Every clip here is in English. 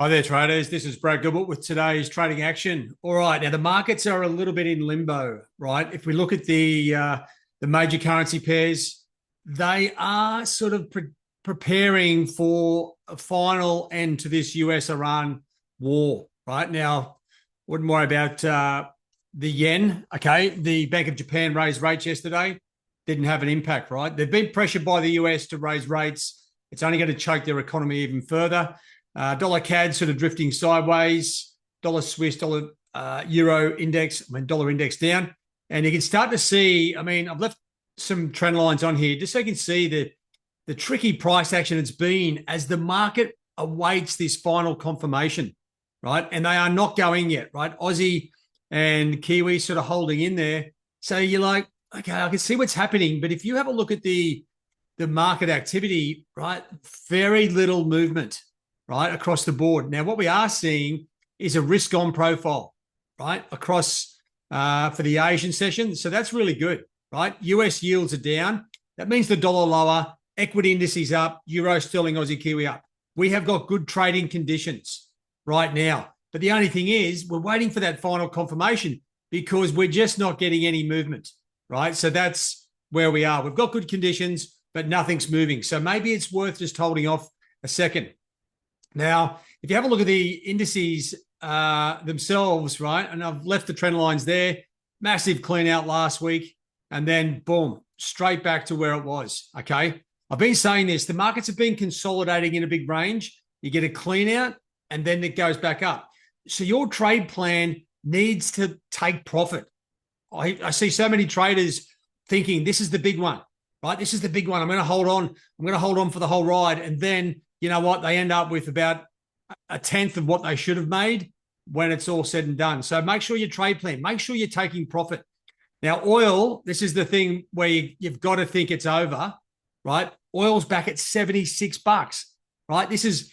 Hi there, traders. This is Brad Gilbert with today's trading action. All right, now the markets are a little bit in limbo, right? If we look at the major currency pairs, they are sort of preparing for a final end to this US-Iran war. Right now, wouldn't worry about the yen. Okay, the Bank of Japan raised rates yesterday, didn't have an impact. Right, they've been pressured by the US to raise rates. It's only going to choke their economy even further. Dollar CAD sort of drifting sideways. Dollar Swiss, dollar Euro index, dollar index down. And you can start to see, I've left some trend lines on here just so you can see the tricky price action it's been as the market awaits this final confirmation, right? And they are not going yet, right? Aussie and Kiwi sort of holding in there. So you're like, okay, I can see what's happening. But if you have a look at the market activity, right, very little movement, right, across the board. Now, what we are seeing is a risk-on profile, right, across for the Asian session. So that's really good, right? US yields are down. That means the dollar lower, equity indices up, Euro, Sterling, Aussie, Kiwi up. We have got good trading conditions right now. But the only thing is we're waiting for that final confirmation because we're just not getting any movement, right? So that's where we are. We've got good conditions, but nothing's moving. So maybe it's worth just holding off a second. Now, if you have a look at the indices themselves, right, and I've left the trend lines there, massive clean out last week, and then boom, straight back to where it was, okay? I've been saying this, the markets have been consolidating in a big range. You get a clean out, and then it goes back up. So your trade plan needs to take profit. I see so many traders thinking this is the big one, right? This is the big one. I'm going to hold on. I'm going to hold on for the whole ride, and then you know what? They end up with about a tenth of what they should have made when it's all said and done. So make sure your trade plan, make sure you're taking profit. Now, oil, this is the thing where you've got to think it's over, right? Oil's back at 76 bucks, right? This is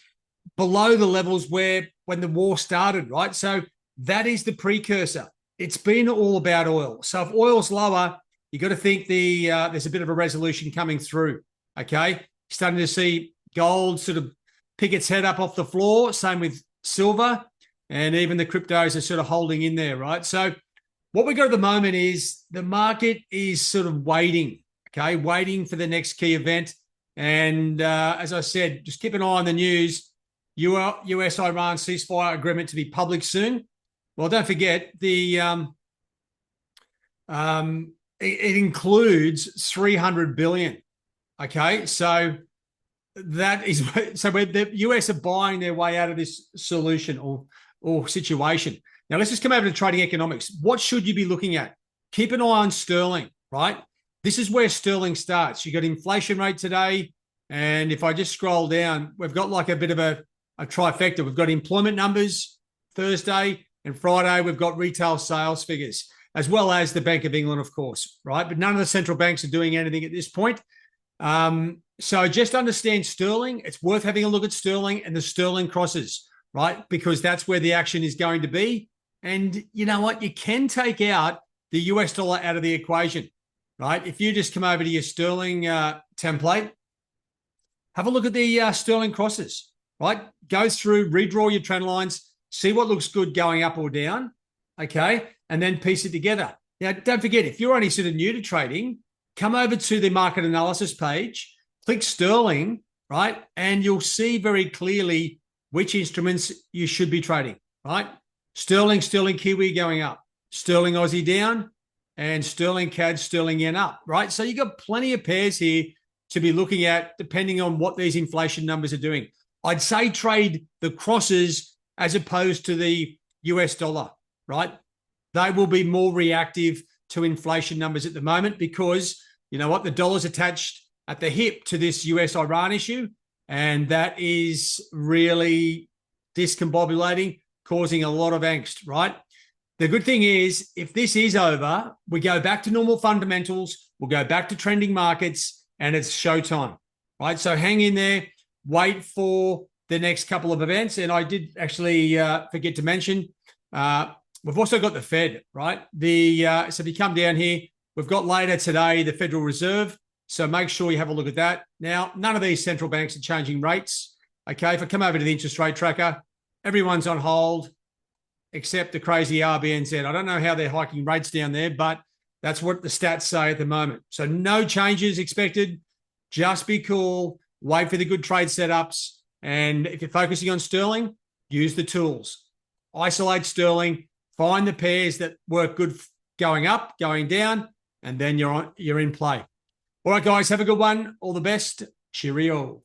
below the levels where when the war started, right? So that is the precursor. It's been all about oil. So if oil's lower, you got to think there's a bit of a resolution coming through, okay? Starting to see gold sort of pick its head up off the floor. Same with silver. And even the cryptos are sort of holding in there, right? So what we got at the moment is the market is sort of waiting, okay? Waiting for the next key event. And as I said, just keep an eye on the news. US-Iran ceasefire agreement to be public soon. Well, don't forget, it includes 300 billion, okay? So that is so where the US are buying their way out of this solution or situation. Now let's just come over to trading economics. What should you be looking at? Keep an eye on sterling, right? This is where sterling starts. You got inflation rate today, and if I just scroll down, we've got like a bit of a trifecta. We've got employment numbers Thursday, and Friday we've got retail sales figures, as well as the Bank of England, of course, right? But none of the central banks are doing anything at this point. So just understand sterling. It's worth having a look at sterling and the sterling crosses, right? Because that's where the action is going to be. And you know what? You can take out the US dollar out of the equation, right? If you just come over to your sterling template, have a look at the sterling crosses, right? Go through, redraw your trend lines, see what looks good going up or down, okay? And then piece it together. Now, don't forget, if you're only sort of new to trading, come over to the market analysis page, click sterling, right? And you'll see very clearly which instruments you should be trading, right? Sterling Kiwi going up, sterling Aussie down, and sterling CAD, sterling yen up, right? So you've got plenty of pairs here to be looking at depending on what these inflation numbers are doing. I'd say trade the crosses as opposed to the US dollar, right? They will be more reactive to inflation numbers at the moment because you know what? The dollar's attached at the hip to this US-Iran issue, and that is really discombobulating, causing a lot of angst, right? The good thing is, if this is over, we go back to normal fundamentals, we'll go back to trending markets, and it's showtime, right? So hang in there, wait for the next couple of events. And I did actually forget to mention, we've also got the Fed, right? So if you come down here, we've got later today the Federal Reserve. So make sure you have a look at that. Now, none of these central banks are changing rates. Okay, if I come over to the interest rate tracker, Everyone's on hold except the crazy RBNZ. I don't know how they're hiking rates down there, but that's what the stats say at the moment. So no changes expected. Just be cool. Wait for the good trade setups. And if you're focusing on sterling, use the tools. Isolate sterling. Find the pairs that work good going up, going down, and then you're in play. All right, guys, have a good one. All the best. Cheerio.